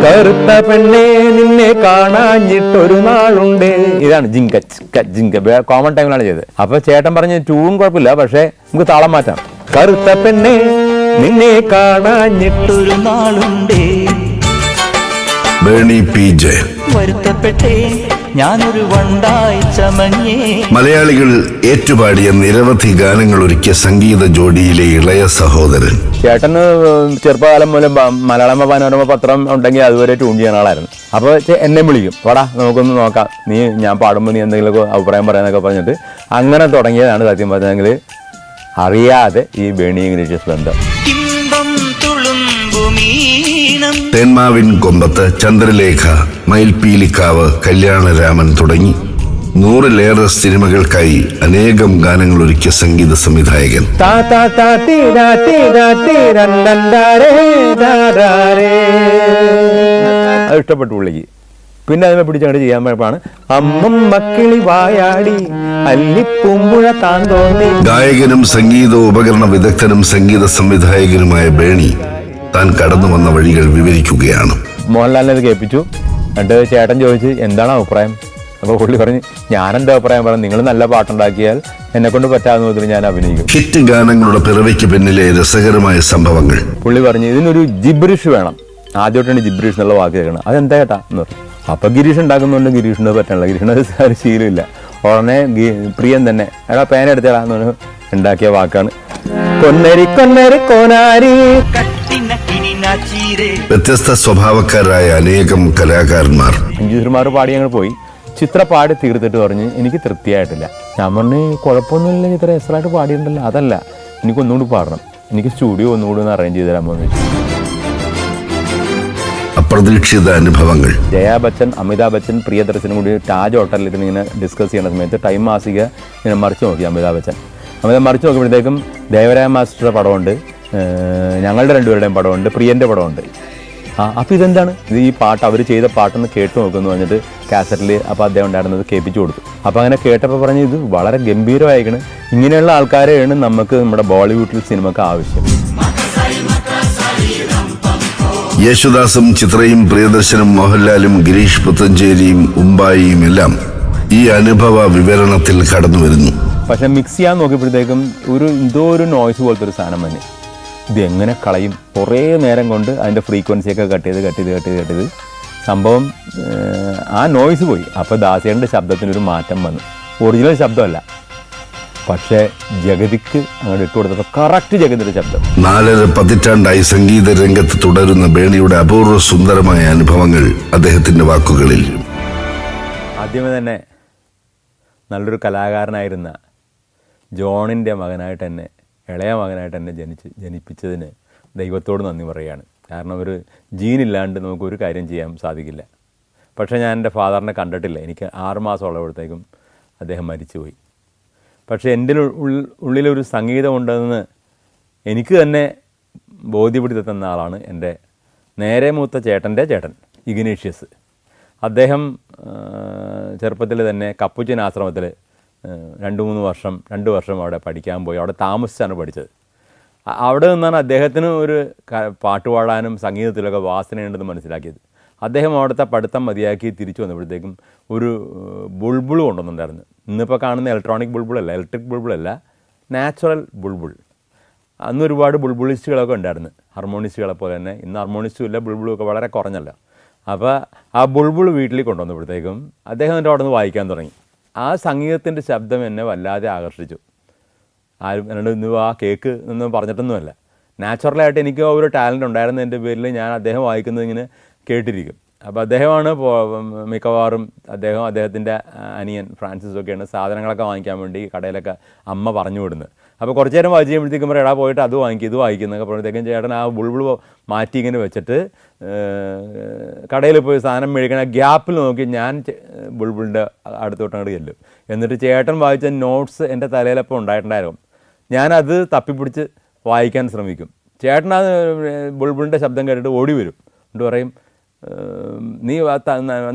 കറുത്ത പെണ്ണെ നിന്നെ കാണാഞ്ഞിട്ടൊരു നാളുണ്ട്. ഇതാണ് ജിങ്ക ചിക്ക ജിങ്ക, കോമൺ ടൈമിലാണ് ചെയ്തത്. അപ്പൊ ചേട്ടൻ പറഞ്ഞ ട്യൂൺ കുഴപ്പമില്ല, പക്ഷെ നമുക്ക് താളം മാറ്റാം. കറുത്ത പെണ്ണെ നിന്നെ കാണാഞ്ഞിട്ടൊരു നാളുണ്ട്. ബേണി പി ജയൻ. വരുത്തപ്പെട്ടേ ഞാനൊരു വണ്ടായി ചമഞ്ഞേ. മലയാളികൾ ഏറ്റുപാടിയ നിരവധി ഗാനങ്ങൾ ഒരുക്കിയ സംഗീത ജോഡിയിലെ ഇളയ സഹോദരൻ. ചേട്ടന് ചെറുപ്പകാലം മൂലം മലയാള മനോരമ പത്രം ഉണ്ടെങ്കിൽ അതുവരെ ട്യൂൺ ചെയ്യുന്ന ആളായിരുന്നു. അപ്പോൾ എന്നെ വിളിക്കും, വാടാ നമുക്കൊന്ന് നോക്കാം, നീ ഞാൻ പാടുമ്പോൾ നീ എന്തെങ്കിലുമൊക്കെ അഭിപ്രായം പറയാനൊക്കെ പറഞ്ഞിട്ട് അങ്ങനെ തുടങ്ങിയതാണ് സത്യം പറഞ്ഞെങ്കിൽ അറിയാതെ ഈ ബേണി ഇഗ്നേഷ്യസ് ബന്ധം. തേന്മാവിൻ കൊമ്പത്ത്, ചന്ദ്രലേഖ, മയിൽപീലിക്കാവ്, കല്യാണരാമൻ തുടങ്ങി 100-ലേറെ സിനിമകൾക്കായി അനേകം ഗാനങ്ങൾ ഒരുക്കിയ സംഗീത സംവിധായകൻ. അത് ഇഷ്ടപ്പെട്ടു പുള്ളിക്ക്. പിന്നെ അതിനെ പിടിച്ചങ്ങോട്ട് ചെയ്യാൻ പോയപ്പോഴാണ് അമ്മം മക്കിളി വായാടി അല്ലിപ്പൂമ്പുഴ താൻ തോന്നി. ഗായകനും സംഗീത ഉപകരണ വിദഗ്ധനും സംഗീത സംവിധായകനുമായ ബേണി താൻ കടന്നു വന്ന വഴികൾ വിവരിക്കുകയാണ്. മോഹൻലാലിനെ ഇത് കേൾപ്പിച്ചു. എന്നിട്ട് ചേട്ടൻ ചോദിച്ച് എന്താണ് അഭിപ്രായം. അപ്പോൾ പുള്ളി പറഞ്ഞ് ഞാനെന്താ അഭിപ്രായം പറഞ്ഞു, നിങ്ങൾ നല്ല പാട്ടുണ്ടാക്കിയാൽ എന്നെ കൊണ്ട് പറ്റാവുന്ന വിധത്തിൽ ഞാൻ അഭിനയിക്കും. ഹിറ്റ് ഗാനങ്ങളുടെ പിറവിക്ക് പിന്നിലെ രസകരമായ സംഭവങ്ങൾ. പുള്ളി പറഞ്ഞു ഇതിനൊരു ജിബ്രിഷ് വേണം. ആദ്യമായിട്ടാണ് ജിബ്രിഷ് എന്നുള്ള വാക്ക് കേൾക്കണം. അതെന്താ ചേട്ടാ എന്ന് പറഞ്ഞു. അപ്പം ഗിരീഷ് ഉണ്ടാക്കുന്നുണ്ട് ഗിരീഷിന് പറ്റണില്ല, ഗിരീഷിന് ശീലമില്ല. ഉടനെ പ്രിയൻ തന്നെ എടാ പേന എടുത്തേടാന്ന് പറഞ്ഞു ഉണ്ടാക്കിയ വാക്കാണ് കൊന്നരി കൊന്നരി കോനാരി. വ്യത്യസ്ത സ്വഭാവക്കാരായ അനേകം കലാകാരന്മാർ. എഞ്ചിനീയർമാർ പാടി ഞങ്ങൾ പോയി. ചിത്ര പാടി തീർത്തിട്ട് പറഞ്ഞ് എനിക്ക് തൃപ്തിയായിട്ടില്ല. ഞാൻ പറഞ്ഞു കുഴപ്പമൊന്നുമില്ല, ചിത്ര എക്സ്ട്രായിട്ട് പാടിയിട്ടുണ്ടല്ലോ, അതല്ല എനിക്കൊന്നുകൂടി പാടണം, എനിക്ക് സ്റ്റുഡിയോ ഒന്നുകൂടി ഒന്ന് അറേഞ്ച് ചെയ്ത് തരാൻ പറഞ്ഞു. അപ്രതീക്ഷിത അനുഭവങ്ങൾ. ജയാ ബച്ചൻ, അമിതാഭ് ബച്ചൻ, പ്രിയദർശനും കൂടി താജ് ഹോട്ടലിൽ ഇങ്ങനെ ഡിസ്കസ് ചെയ്യുന്ന സമയത്ത് ടൈം മാസിക ഇങ്ങനെ മറിച്ച് നോക്കി. അമിതാഭ് ബച്ചൻ മറിച്ച് നോക്കുമ്പോഴത്തേക്കും ദേവരായ മാസ്റ്ററുടെ പടമുണ്ട്, ഞങ്ങളുടെ രണ്ടുപേരുടെയും പടമുണ്ട്, പ്രിയൻ്റെ പടമുണ്ട്. അപ്പോൾ ഇതെന്താണ് ഇത്, ഈ പാട്ട് അവർ ചെയ്ത പാട്ടൊന്ന് കേട്ട് നോക്കുമെന്ന് പറഞ്ഞിട്ട് കാസറ്റിൽ അപ്പോൾ അദ്ദേഹം ഉണ്ടായിരുന്നത് കേൾപ്പിച്ചു കൊടുത്തു. അപ്പോൾ അങ്ങനെ കേട്ടപ്പോൾ പറഞ്ഞ് ഇത് വളരെ ഗംഭീരമായിരിക്കണം, ഇങ്ങനെയുള്ള ആൾക്കാരെയാണ് നമുക്ക് നമ്മുടെ ബോളിവുഡിൽ സിനിമക്ക് ആവശ്യം. യേശുദാസും ചിത്രയും പ്രിയദർശനും മോഹൻലാലും ഗിരീഷ് പുത്തഞ്ചേരിയും ഉമ്പായിയും എല്ലാം ഈ അനുഭവ വിവരണത്തിൽ കടന്നു വരുന്നു. പക്ഷെ മിക്സ് ചെയ്യാൻ നോക്കിയപ്പോഴത്തേക്കും എന്തോ ഒരു നോയ്സ് പോലത്തെ ഒരു സാധനം തന്നെ. ഇത് എങ്ങനെ കളയും, കുറേ നേരം കൊണ്ട് അതിൻ്റെ ഫ്രീക്വൻസിയൊക്കെ കട്ട് ചെയ്ത് സംഭവം ആ നോയ്സ് പോയി. അപ്പോൾ ദാസേൻ്റെ ശബ്ദത്തിനൊരു മാറ്റം വന്നു. ഒറിജിനൽ ശബ്ദമല്ല, പക്ഷേ ജഗതിക്ക് അങ്ങോട്ട് ഇട്ട് കൊടുത്തപ്പോൾ കറക്റ്റ് ജഗതിയുടെ ശബ്ദം. 4.5 പതിറ്റാണ്ടായി സംഗീത രംഗത്ത് തുടരുന്ന ബേണിയുടെ അപൂർവ സുന്ദരമായ അനുഭവങ്ങൾ അദ്ദേഹത്തിൻ്റെ വാക്കുകളിൽ. ആദ്യമേ തന്നെ നല്ലൊരു കലാകാരനായിരുന്ന ജോണിൻ്റെ മകനായിട്ട് തന്നെ, ഇളയ മകനായിട്ട് തന്നെ ജനിപ്പിച്ചതിന് ദൈവത്തോട് നന്ദി പറയുകയാണ്. കാരണം ഒരു ജീനില്ലാണ്ട് നമുക്കൊരു കാര്യം ചെയ്യാൻ സാധിക്കില്ല. പക്ഷേ ഞാൻ എൻ്റെ ഫാദറിനെ കണ്ടിട്ടില്ല. എനിക്ക് 6 മാസം ഉള്ളപ്പോഴത്തേക്കും അദ്ദേഹം മരിച്ചുപോയി. പക്ഷേ എൻ്റെ ഉള്ളിലൊരു സംഗീതമുണ്ടെന്ന് എനിക്ക് തന്നെ ബോധ്യപ്പെടുത്തി തന്ന ആളാണ് എൻ്റെ നേരെ മൂത്ത ചേട്ടൻ്റെ ചേട്ടൻ ഇഗ്നേഷ്യസ്. അദ്ദേഹം ചെറുപ്പത്തിൽ തന്നെ കപ്പുച്ചിൻ ആശ്രമത്തിൽ 2 വർഷം അവിടെ പഠിക്കാൻ പോയി. അവിടെ താമസിച്ചാണ് പഠിച്ചത്. അവിടെ നിന്നാണ് അദ്ദേഹത്തിന് ഒരു പാട്ട് പാടാനും സംഗീതത്തിലൊക്കെ വാസനയുണ്ടെന്ന് മനസ്സിലാക്കിയത്. അദ്ദേഹം അവിടുത്തെ പഠിത്തം മതിയാക്കി തിരിച്ചു വന്നപ്പോഴത്തേക്കും ഒരു ബുൾബിൾ കൊണ്ടുവന്നിട്ടുണ്ടായിരുന്നു. ഇന്നിപ്പോൾ കാണുന്ന ഇലക്ട്രിക് ബുൾബിളല്ല, നാച്ചുറൽ ബുൾബിൾ. അന്ന് ഒരുപാട് ബുൾബിളിസ്റ്റുകളൊക്കെ ഉണ്ടായിരുന്നു, ഹാർമോണിസ്റ്റുകളെ പോലെ തന്നെ. ഇന്ന് ഹാർമോണിസ്റ്റും ഇല്ല, ബുൾബിളും ഒക്കെ വളരെ കുറഞ്ഞല്ലോ. അപ്പോൾ ആ ബുൾബിൾ വീട്ടിൽ കൊണ്ടുവന്നപ്പോഴത്തേക്കും അദ്ദേഹം എൻ്റെ അവിടെ നിന്ന് വായിക്കാൻ തുടങ്ങി. ആ സംഗീതത്തിൻ്റെ ശബ്ദം എന്നെ വല്ലാതെ ആകർഷിച്ചു. ആരും എന്നോട് ഇന്ന് ആ കേക്ക് എന്ന് പറഞ്ഞിട്ടൊന്നുമല്ല, നാച്ചുറലായിട്ട് എനിക്ക് ഒരു ടാലൻ്റ് ഉണ്ടായിരുന്നതിൻ്റെ പേരിൽ ഞാൻ അദ്ദേഹം വായിക്കുന്നത് ഇങ്ങനെ കേട്ടിരിക്കും. അപ്പോൾ അദ്ദേഹമാണ് മിക്കവാറും അദ്ദേഹത്തിൻ്റെ അനിയൻ ഫ്രാൻസിസൊക്കെയാണ് സാധനങ്ങളൊക്കെ വാങ്ങിക്കാൻ വേണ്ടി കടയിലൊക്കെ അമ്മ പറഞ്ഞു വിടുന്നത്. അപ്പോൾ കുറച്ച് നേരം വായിച്ച് കഴിയുമ്പോഴത്തേക്കും എടാ പോയിട്ട് അത് വാങ്ങിക്കും ഇത് വായിക്കുന്നൊക്കെ പറയുമ്പോഴത്തേക്കും ചേട്ടൻ ആ ബുൾബിൾ മാറ്റി ഇങ്ങനെ വെച്ചിട്ട് കടയിൽ പോയി സാധനം മേടിക്കണ ഗ്യാപ്പിൽ നോക്കി ഞാൻ ബുൾബിളിൻ്റെ അടുത്തോട്ട് അങ്ങോട്ട് ചെല്ലും. എന്നിട്ട് ചേട്ടൻ വായിച്ച നോട്ട്സ് എൻ്റെ തലയിലപ്പോൾ ഉണ്ടായിട്ടുണ്ടായിരുന്നു. ഞാനത് തപ്പിപ്പിടിച്ച് വായിക്കാൻ ശ്രമിക്കും. ചേട്ടൻ ആ ബുൾബിളിൻ്റെ ശബ്ദം കേട്ടിട്ട് ഓടി വരും. എന്നിട്ട് പറയും നീ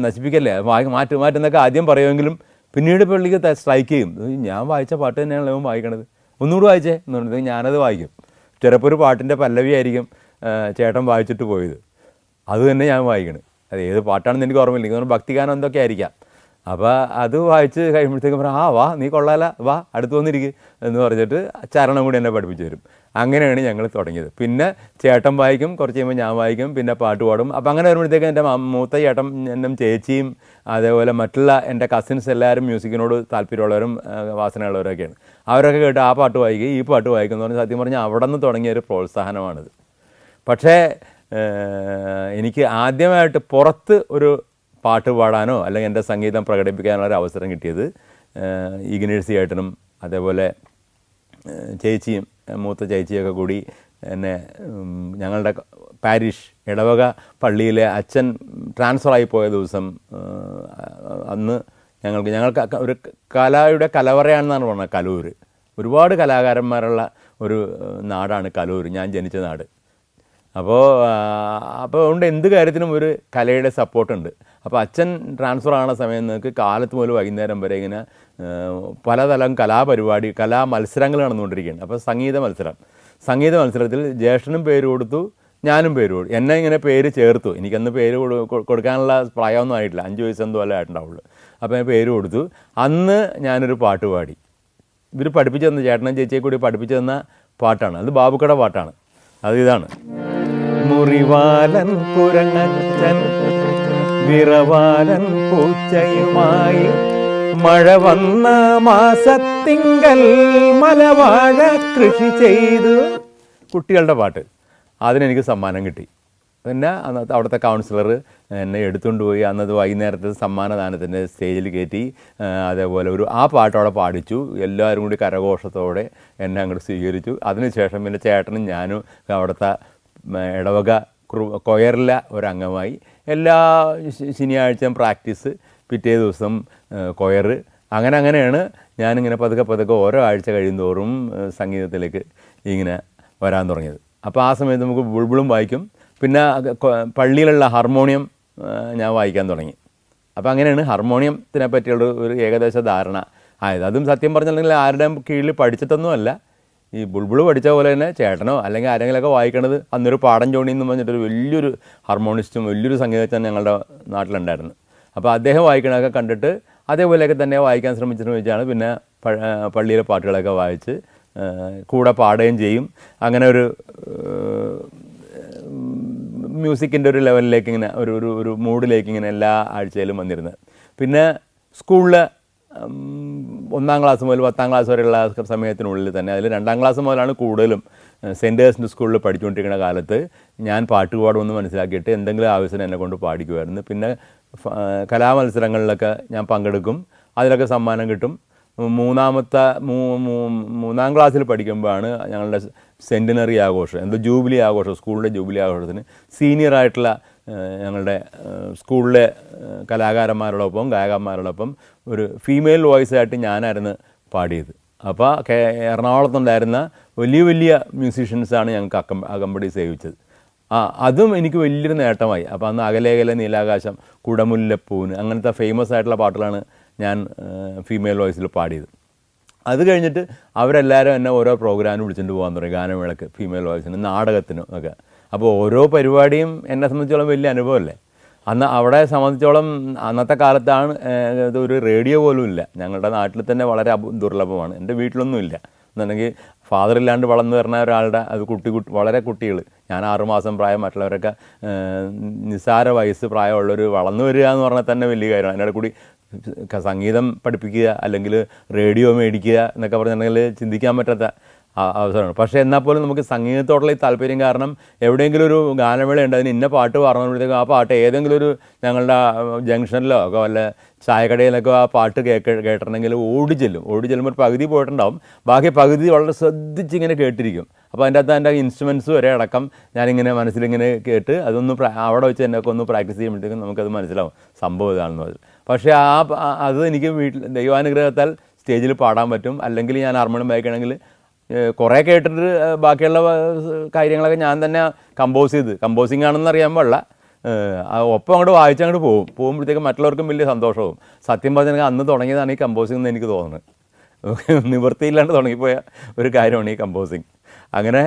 നശിപ്പിക്കല്ലേ, മാറ്റുന്നൊക്കെ ആദ്യം പറയുമെങ്കിലും പിന്നീട് പള്ളിക്ക് സ്ട്രൈക്ക് ചെയ്യും. ഞാൻ വായിച്ച പാട്ട് തന്നെയാണല്ലോ ഇവൻ വായിക്കണത്, ഒന്നുകൂടി വായിച്ചേ എന്ന് പറഞ്ഞിട്ട് ഞാനത് വായിക്കും. ചിലപ്പോൾ ഒരു പാട്ടിൻ്റെ പല്ലവി ആയിരിക്കും ചേട്ടൻ വായിച്ചിട്ട് പോയത്. അത് തന്നെ ഞാൻ വായിക്കണത്. അത് ഏത് പാട്ടാണെന്ന് എനിക്ക് ഓർമ്മയില്ല, എനിക്ക് ഭക്തിഗാനം എന്തൊക്കെ ആയിരിക്കാം. അപ്പോൾ അത് വായിച്ച് കഴിയുമ്പോഴത്തേക്കും പറയാം, വാ നീ കൊള്ളാല, വാ അടുത്ത് വന്നിരിക്കുക എന്ന് പറഞ്ഞിട്ട് ചരണം കൂടി എന്നെ പഠിപ്പിച്ചു തരും. അങ്ങനെയാണ് ഞങ്ങൾ തുടങ്ങിയത്. പിന്നെ ചേട്ടൻ വായിക്കും, കുറച്ച് കഴിയുമ്പോൾ ഞാൻ വായിക്കും, പിന്നെ പാട്ട് പാടും. അപ്പോൾ അങ്ങനെ വരുമ്പോഴത്തേക്കും എൻ്റെ മൂത്ത ചേട്ടൻ എന്നും ചേച്ചിയും അതേപോലെ മറ്റുള്ള എൻ്റെ കസിൻസ് എല്ലാവരും മ്യൂസിക്കിനോട് താല്പര്യമുള്ളവരും വാസനയുള്ളവരൊക്കെയാണ്. അവരൊക്കെ കേട്ട് ആ പാട്ട് വായിക്കും, ഈ പാട്ട് വായിക്കും എന്ന് പറഞ്ഞാൽ സത്യം പറഞ്ഞാൽ അവിടെ നിന്ന് തുടങ്ങിയ ഒരു പ്രോത്സാഹനമാണിത്. പക്ഷേ എനിക്ക് ആദ്യമായിട്ട് പുറത്ത് ഒരു പാട്ട് പാടാനോ അല്ലെങ്കിൽ എൻ്റെ സംഗീതം പ്രകടിപ്പിക്കാനോ ഒരു അവസരം കിട്ടിയത് ഇഗ്നേഴ്സി ഏട്ടനും അതേപോലെ ചേച്ചിയും മൂത്ത ചേച്ചിയൊക്കെ കൂടി എന്നെ ഞങ്ങളുടെ പാരിഷ് ഇടവക പള്ളിയിലെ അച്ഛൻ ട്രാൻസ്ഫറായി പോയ ദിവസം അന്ന് ഞങ്ങൾക്ക് ഒരു കലയുടെ കലവറയാണെന്നാണ് പറഞ്ഞത് കലൂർ. ഒരുപാട് കലാകാരന്മാരുള്ള ഒരു നാടാണ് കലൂർ, ഞാൻ ജനിച്ച നാട്. അപ്പോൾ അതുകൊണ്ട് എന്ത് കാര്യത്തിനും ഒരു കലയുടെ സപ്പോർട്ടുണ്ട്. അപ്പോൾ അച്ഛൻ ട്രാൻസ്ഫർ ആവുന്ന സമയം നിങ്ങൾക്ക് കാലത്ത് മുതൽ വൈകുന്നേരം വരെ ഇങ്ങനെ പലതരം കലാപരിപാടി മത്സരങ്ങൾ നടന്നുകൊണ്ടിരിക്കുകയാണ്. അപ്പോൾ സംഗീത മത്സരത്തിൽ ജ്യേഷ്ഠനും പേര് കൊടുത്തു, ഞാനും പേര് കൊടുത്തു. എന്നെ ഇങ്ങനെ പേര് ചേർത്തു. എനിക്കന്ന് പേര് കൊടുക്കാനുള്ള പ്രായമൊന്നും ആയിട്ടില്ല, 5 വയസ്സെന്തോ അല്ല ആയിട്ടുണ്ടാവുള്ളൂ. അപ്പോൾ ഞാൻ പേര് കൊടുത്തു. അന്ന് ഞാനൊരു പാട്ട് പാടി. ഇവർ പഠിപ്പിച്ചു തന്ന, ചേട്ടനും ചേച്ചിയെ കൂടി പഠിപ്പിച്ചു തന്ന പാട്ടാണ്. അത് ബാബുക്കട പാട്ടാണ്. അത് ഇതാണ്: മുറിവാലൻ കുരങ്ങച്ചൻ വിറവാലൻ പൂച്ചയുമായി മഴ വന്ന മാസത്തിങ്കൽ മലവാഴ കൃഷി ചെയ്തു. കുട്ടികളുടെ പാട്ട്. അതിനെനിക്ക് സമ്മാനം കിട്ടി. പിന്നെ അന്നത്തെ അവിടുത്തെ കൗൺസിലർ എന്നെ എടുത്തുകൊണ്ട് പോയി അന്നത് വൈകുന്നേരത്തെ സമ്മാനദാനത്തിൻ്റെ സ്റ്റേജിൽ കയറ്റി. അതേപോലെ ആ പാട്ട് അവിടെ പാടിച്ചു. എല്ലാവരും കൂടി കരഘോഷത്തോടെ എന്നെ അങ്ങോട്ട് സ്വീകരിച്ചു. അതിനുശേഷം പിന്നെ ചേട്ടനും ഞാനും അവിടുത്തെ ഇടവക കൊയറിലെ ഒരംഗമായി. എല്ലാ ശനിയാഴ്ചയും പ്രാക്ടീസ്, പിറ്റേ ദിവസം കൊയർ. അങ്ങനെയാണ് ഞാനിങ്ങനെ പതുക്കെ ഓരോ ആഴ്ച കഴിയുന്തോറും സംഗീതത്തിലേക്ക് ഇങ്ങനെ വരാൻ തുടങ്ങിയത്. അപ്പോൾ ആ സമയത്ത് നമുക്ക് ബുൾബുളും വായിക്കും. പിന്നെ പള്ളിയിലുള്ള ഹാർമോണിയം ഞാൻ വായിക്കാൻ തുടങ്ങി. അപ്പോൾ അങ്ങനെയാണ് ഹാർമോണിയത്തിനെ പറ്റിയുള്ള ഒരു ഏകദേശ ധാരണ ആയത്. അതും സത്യം പറഞ്ഞിട്ടുണ്ടെങ്കിൽ ആരുടെയും കീഴിൽ പഠിച്ചിട്ടൊന്നുമല്ല. ഈ ബുൾബുൾ പഠിച്ച പോലെ തന്നെ ചേട്ടനോ അല്ലെങ്കിൽ ആരെങ്കിലുമൊക്കെ വായിക്കണത്. അന്നൊരു പാടം ജോണി എന്ന് പറഞ്ഞിട്ടൊരു വലിയൊരു ഹാർമോണിസ്റ്റും വലിയൊരു സംഗീതജ്ഞൻ ഞങ്ങളുടെ നാട്ടിലുണ്ടായിരുന്നു. അപ്പോൾ അദ്ദേഹം വായിക്കണതൊക്കെ കണ്ടിട്ട് അതേപോലെയൊക്കെ തന്നെ വായിക്കാൻ ശ്രമിച്ചെന്ന് വെച്ചാണ് പിന്നെ പള്ളിയിലെ പാട്ടുകളൊക്കെ വായിച്ച് കൂടെ പാടുകയും ചെയ്യും. അങ്ങനെ ഒരു മ്യൂസിക്കിൻ്റെ ഒരു ലെവലിലേക്ക് ഇങ്ങനെ ഒരു മൂഡിലേക്ക് ഇങ്ങനെ എല്ലാ ആഴ്ചയിലും വന്നിരുന്നത്. പിന്നെ സ്കൂളിൽ 1-ാം ക്ലാസ് മുതൽ 10-ാം ക്ലാസ് വരെയുള്ള സമയത്തിനുള്ളിൽ തന്നെ, അതിൽ 2-ാം ക്ലാസ് മുതലാണ് കൂടുതലും സെൻറ്റ് ജേഴ്സിൻ്റെ സ്കൂളിൽ പഠിച്ചുകൊണ്ടിരിക്കുന്ന കാലത്ത് ഞാൻ പാട്ട് പാടുമെന്ന് മനസ്സിലാക്കിയിട്ട് എന്തെങ്കിലും ആവശ്യം എന്നെ കൊണ്ട് പാടിക്കുമായിരുന്നു. പിന്നെ കലാമത്സരങ്ങളിലൊക്കെ ഞാൻ പങ്കെടുക്കും, അതിലൊക്കെ സമ്മാനം കിട്ടും. 3-ാം ക്ലാസ്സിൽ പഠിക്കുമ്പോഴാണ് ഞങ്ങളുടെ സെൻറ്റിനറി ആഘോഷം, ജൂബിലി ആഘോഷം, സ്കൂളിൻ്റെ ജൂബിലി ആഘോഷത്തിന് സീനിയറായിട്ടുള്ള ഞങ്ങളുടെ സ്കൂളിലെ കലാകാരന്മാരോടൊപ്പം ഗായകന്മാരോടൊപ്പം ഒരു ഫീമെയിൽ വോയിസായിട്ട് ഞാനായിരുന്നു പാടിയത്. അപ്പോൾ എറണാകുളത്തുണ്ടായിരുന്ന വലിയ മ്യൂസീഷ്യൻസാണ് ഞങ്ങൾക്ക് അകമ്പടി സേവിച്ചത്. അതും എനിക്ക് വലിയൊരു നേട്ടമായി. അപ്പോൾ അന്ന് അകലെ നീലാകാശം, കുടമുല്ലപ്പൂന്, അങ്ങനത്തെ ഫേമസ് ആയിട്ടുള്ള പാട്ടുകളാണ് ഞാൻ ഫീമെയിൽ വോയിസിൽ പാടിയത്. അത് കഴിഞ്ഞിട്ട് അവരെല്ലാവരും എന്നെ ഓരോ പ്രോഗ്രാമിന് വിളിച്ചിട്ട് പോകാൻ തുടങ്ങി, ഗാനമേളക്ക്, ഫീമെയിൽ വോയിസിന്, നാടകത്തിനും ഒക്കെ. അപ്പോൾ ഓരോ പരിപാടിയും എന്നെ സംബന്ധിച്ചോളം വലിയ അനുഭവമല്ലേ. അന്ന് അവിടെ സംബന്ധിച്ചോളം അന്നത്തെ കാലത്താണ് ഒരു റേഡിയോ പോലും ഇല്ല. ഞങ്ങളുടെ നാട്ടിൽ തന്നെ വളരെ ദുർലഭമാണ്. എൻ്റെ വീട്ടിലൊന്നും ഇല്ല. എന്നുണ്ടെങ്കിൽ ഫാദർ ഇല്ലാണ്ട് വളർന്നു വരുന്ന ഒരാളുടെ അത് വളരെ കുട്ടികൾ, ഞാൻ 6 മാസം പ്രായം, മറ്റുള്ളവരൊക്കെ നിസ്സാര വയസ്സ് പ്രായമുള്ളവർ വളർന്നു വരിക എന്ന് പറഞ്ഞാൽ തന്നെ വലിയ കാര്യമാണ്. അതിൻ്റെ കൂടി സംഗീതം പഠിപ്പിക്കുക അല്ലെങ്കിൽ റേഡിയോ മേടിക്കുക എന്നൊക്കെ പറഞ്ഞിട്ടുണ്ടെങ്കിൽ ചിന്തിക്കാൻ പറ്റാത്ത അവസരമാണ്. പക്ഷേ എന്നാൽ പോലും നമുക്ക് സംഗീതത്തോടുള്ള ഈ താല്പര്യം കാരണം എവിടെയെങ്കിലും ഒരു ഗാനമേള ഉണ്ട്, അതിന് ഇന്ന പാട്ട് പറഞ്ഞപ്പോഴത്തേക്കും ആ പാട്ട് ഏതെങ്കിലും ഒരു ഞങ്ങളുടെ ജംഗ്ഷനിലോ ഒക്കെ വല്ല ചായക്കടയിലൊക്കെ ആ പാട്ട് കേട്ടിട്ടുണ്ടെങ്കിൽ ഓടി ചെല്ലുമ്പോൾ ഒരു പകുതി പോയിട്ടുണ്ടാവും, ബാക്കി പകുതി വളരെ ശ്രദ്ധിച്ചിങ്ങനെ കേട്ടിരിക്കും. അപ്പോൾ അതിൻ്റെ അകത്ത് എൻ്റെ ഇൻസ്ട്രുമെൻറ്റ്സ് വരെ അടക്കം ഞാനിങ്ങനെ മനസ്സിലിങ്ങനെ കേട്ട് അതൊന്ന് അവിടെ വെച്ച് എന്നൊക്കെ ഒന്ന് പ്രാക്ടീസ് ചെയ്യുമ്പോഴത്തേക്കും നമുക്കത് മനസ്സിലാവും സംഭവം ഇതാണെന്ന് പറഞ്ഞാൽ. പക്ഷേ അത് എനിക്ക് വീട്ടിൽ ദൈവാനുഗ്രഹത്താൽ സ്റ്റേജിൽ പാടാൻ പറ്റും. അല്ലെങ്കിൽ ഞാൻ ഹാർമോണിയം വായിക്കണമെങ്കിൽ കുറേ കേട്ടിട്ട് ബാക്കിയുള്ള കാര്യങ്ങളൊക്കെ ഞാൻ തന്നെ കമ്പോസിങ് ആണെന്ന് അറിയാൻ പാടില്ല, ഒപ്പം അങ്ങോട്ട് വായിച്ചങ്ങോട്ട് പോകുമ്പോഴത്തേക്കും മറ്റുള്ളവർക്കും വലിയ സന്തോഷവും. സത്യം പറഞ്ഞാൽ അന്ന് തുടങ്ങിയതാണ് ഈ കമ്പോസിങ് എന്ന് എനിക്ക് തോന്നുന്നത്. നിവൃത്തിയില്ലാണ്ട് തുടങ്ങിപ്പോയ ഒരു കാര്യമാണ് ഈ കമ്പോസിങ്. അങ്ങനെ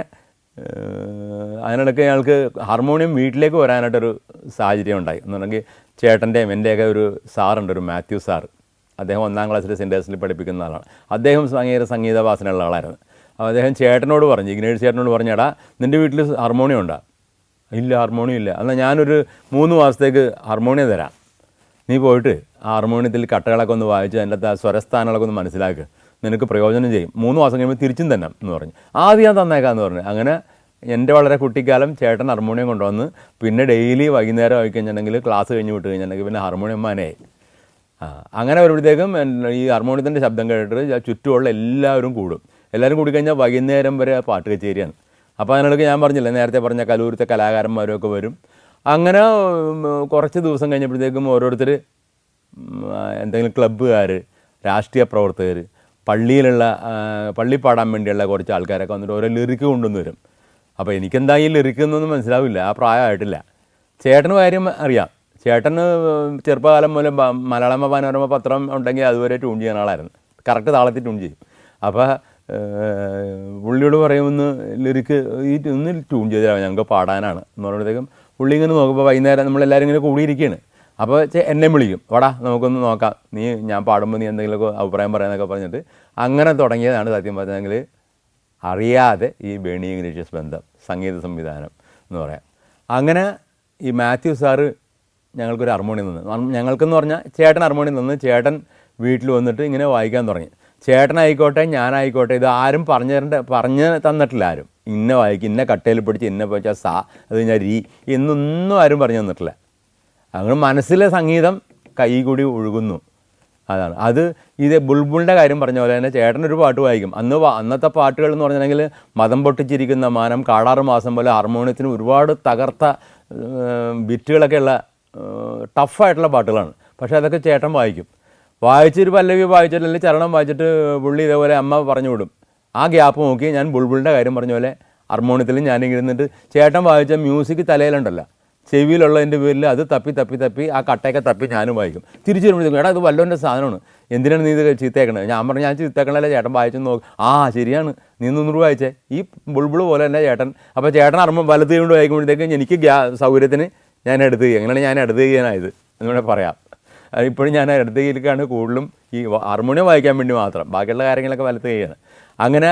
അതിനിടയ്ക്ക് ഞങ്ങൾക്ക് ഹാർമോണിയം വീട്ടിലേക്ക് വരാനായിട്ടൊരു സാഹചര്യം ഉണ്ടായി. എന്നുണ്ടെങ്കിൽ ചേട്ടൻ്റെയും എൻ്റെയൊക്കെ ഒരു സാറുണ്ട്, ഒരു മാത്യു സാർ. അദ്ദേഹം 1ാം ക്ലാസ്സിൽ സെൻറ്റ് ജേഴ്സിൽ പഠിപ്പിക്കുന്ന ആളാണ്. അദ്ദേഹം സംഗീത വാസനയുള്ള ആളായിരുന്നു. അപ്പോൾ അദ്ദേഹം ചേട്ടനോട് പറഞ്ഞു, ഇഗ്നേഷ് ചേട്ടനോട് പറഞ്ഞു, എടാ നിൻ്റെ വീട്ടിൽ ഹാർമോണിയം ഉണ്ടോ? ഇല്ല, ഹാർമോണിയം ഇല്ല. എന്നാൽ ഞാനൊരു 3 മാസത്തേക്ക് ഹാർമോണിയം തരാം, നീ പോയിട്ട് ആ ഹാർമോണിയത്തിൽ കട്ടകളൊക്കെ ഒന്ന് വായിച്ച് അതിൻ്റെ ആ സ്വരസ്ഥാനങ്ങളൊക്കെ ഒന്ന് മനസ്സിലാക്കുക, നിനക്ക് പ്രയോജനം ചെയ്യും, 3 മാസം കഴിയുമ്പോൾ തിരിച്ചും തന്നെ എന്ന് പറഞ്ഞു. ആദ്യം ഞാൻ തന്നേക്കാമെന്ന് പറഞ്ഞു. അങ്ങനെ എൻ്റെ വളരെ കുട്ടിക്കാലം ചേട്ടൻ ഹാർമോണിയം കൊണ്ടുവന്ന് പിന്നെ ഡെയിലി വൈകുന്നേരം ആയി കഴിഞ്ഞിട്ടുണ്ടെങ്കിൽ ക്ലാസ് കഴിഞ്ഞ് വിട്ട് കഴിഞ്ഞിട്ടുണ്ടെങ്കിൽ പിന്നെ ഹാർമോണിയം മാനായി. അങ്ങനെ വരുമ്പോഴത്തേക്കും ഈ ഹാർമോണിയത്തിൻ്റെ ശബ്ദം കേട്ടിട്ട് ചുറ്റുമുള്ള എല്ലാവരും കൂടും. എല്ലാവരും കൂടിക്കഴിഞ്ഞാൽ വൈകുന്നേരം വരെ പാട്ട് കച്ചേരിയാണ്. അപ്പോൾ അതിനിടയ്ക്ക് ഞാൻ പറഞ്ഞില്ല, നേരത്തെ പറഞ്ഞ കലൂരത്തെ കലാകാരന്മാരൊക്കെ വരും. അങ്ങനെ കുറച്ച് ദിവസം കഴിഞ്ഞപ്പോഴത്തേക്കും ഓരോരുത്തർ എന്തെങ്കിലും ക്ലബ്ബുകാർ, രാഷ്ട്രീയ പ്രവർത്തകർ, പള്ളി പാടാൻ വേണ്ടിയുള്ള കുറച്ച് ആൾക്കാരൊക്കെ വന്നിട്ട് ഓരോ ലിറിക്ക് കൊണ്ടുവന്ന് വരും. അപ്പോൾ എനിക്കെന്താ ഈ ലിറിക്കൊന്നും മനസ്സിലാവില്ല, ആ പ്രായമായിട്ടില്ല. ചേട്ടന് കാര്യം അറിയാം. ചേട്ടന് ചെറുപ്പകാലം മുതൽ മലയാള മനോരമ പത്രം ഉണ്ടെങ്കിൽ അതുവരെ ട്യൂൺ ചെയ്യുന്ന ആളായിരുന്നു. കറക്റ്റ് താളത്തിൽ ട്യൂൺ ചെയ്യും. അപ്പോൾ പുള്ളിയോട് പറയുമെന്ന് ലിറിക്ക് ഒന്ന് ട്യൂൺ ചെയ്താൽ ഞങ്ങൾക്ക് പാടാനാണ് എന്ന് പറയുമ്പോഴത്തേക്കും പുള്ളി ഇങ്ങനെ നോക്കുമ്പോൾ വൈകുന്നേരം നമ്മളെല്ലാവരും ഇങ്ങനെ കൂടിയിരിക്കുകയാണ്. അപ്പോൾ എന്നെ വിളിക്കും, വാടാ നമുക്കൊന്ന് നോക്കാം, ഞാൻ പാടുമ്പോൾ നീ എന്തെങ്കിലുമൊക്കെ അഭിപ്രായം പറയാമെന്നൊക്കെ പറഞ്ഞിട്ട് അങ്ങനെ തുടങ്ങിയതാണ് സത്യം പറഞ്ഞെങ്കിൽ അറിയാതെ ഈ ബേണി ഇഗ്നേഷ്യസ് ബന്ധം, സംഗീത സംവിധാനം എന്ന് പറയാം. അങ്ങനെ ഈ മാത്യു സാറ് ഞങ്ങൾക്കൊരു ഹാർമോണിയം തന്നു. ഞങ്ങൾക്കെന്ന് പറഞ്ഞാൽ ചേട്ടൻ ഹാർമോണിയം തന്ന് ചേട്ടൻ വീട്ടിൽ വന്നിട്ട് ഇങ്ങനെ വായിക്കാൻ തുടങ്ങി. ചേട്ടനായിക്കോട്ടെ ഞാനായിക്കോട്ടെ ഇത് ആരും പറഞ്ഞ് തന്നിട്ടില്ല. ആരും ഇന്ന വായിക്കും, ഇന്ന കട്ടയിൽ പിടിച്ച് ഇന്ന പോയിച്ചാൽ സാ, അത് ഞാൻ രീ എന്നൊന്നും ആരും പറഞ്ഞു തന്നിട്ടില്ല. അങ്ങനെ മനസ്സിലെ സംഗീതം കൈ കൂടി ഒഴുകുന്നു. അതാണ് ഇത് ബുൾബുളിൻ്റെ കാര്യം പറഞ്ഞ പോലെ തന്നെ ചേട്ടനൊരു പാട്ട് വായിക്കും. അന്നത്തെ പാട്ടുകൾ എന്ന് പറഞ്ഞിട്ടുണ്ടെങ്കിൽ മതം പൊട്ടിച്ചിരിക്കുന്ന മാനം, കാടാറ് മാസം പോലെ ഹാർമോണിയത്തിന് ഒരുപാട് തകർത്ത ബിറ്റുകളൊക്കെ ഉള്ള ടഫായിട്ടുള്ള പാട്ടുകളാണ്. പക്ഷേ അതൊക്കെ ചേട്ടൻ വായിച്ചൊരു പല്ലവി വായിച്ചിട്ട് അല്ലെങ്കിൽ ചരണം വായിച്ചിട്ട് പുള്ളി ഇതേപോലെ അമ്മ പറഞ്ഞു വിടും. ആ ഗ്യാപ്പ് നോക്കി ഞാൻ ബുൾബുളിൻ്റെ കാര്യം പറഞ്ഞ പോലെ ഹാർമോണിയത്തിൽ ഞാനിങ്ങനെ ഇരുന്നിട്ട് ചേട്ടൻ വായിച്ച മ്യൂസിക് തലയിലുണ്ടല്ലോ, ചെവിയിലുള്ളതിൻ്റെ പേരിൽ അത് തപ്പി ആ കട്ടയൊക്കെ തപ്പി ഞാനും വായിക്കും. തിരിച്ചു വരുമ്പോഴത്തേക്കും എടാ ഇത് വല്ലവൻ്റെ സാധനമാണ്, എന്തിനാണ് നീ ഇത് ചീത്തേക്കണത്? ഞാൻ പറഞ്ഞു ഞാൻ ചീത്തേക്കണല്ലേ, ചേട്ടൻ വായിച്ചെന്ന് നോക്കും. ശരിയാണ്, നീ 100 രൂപ വായിച്ചേ, ഈ ബുൾബുൾ പോലെ തന്നെ ചേട്ടൻ. അപ്പോൾ ചേട്ടൻ വലത് കൊണ്ട് വായിക്കുമ്പോഴത്തേക്കും എനിക്ക് സൗകര്യത്തിന് ഞാൻ എടുത്ത് ചെയ്യുക. എങ്ങനെയാണ് ഞാൻ എടുത്ത് ചെയ്യാനായത് എന്നുകൂടെ പറയാം. ഇപ്പോഴും ഞാൻ എടുത്ത് ചെയ്യലിക്കാണ് കൂടുതലും ഈ ഹാർമോണിയം വായിക്കാൻ വേണ്ടി മാത്രം, ബാക്കിയുള്ള കാര്യങ്ങളൊക്കെ വലത്ത് ചെയ്യുകയാണ്. അങ്ങനെ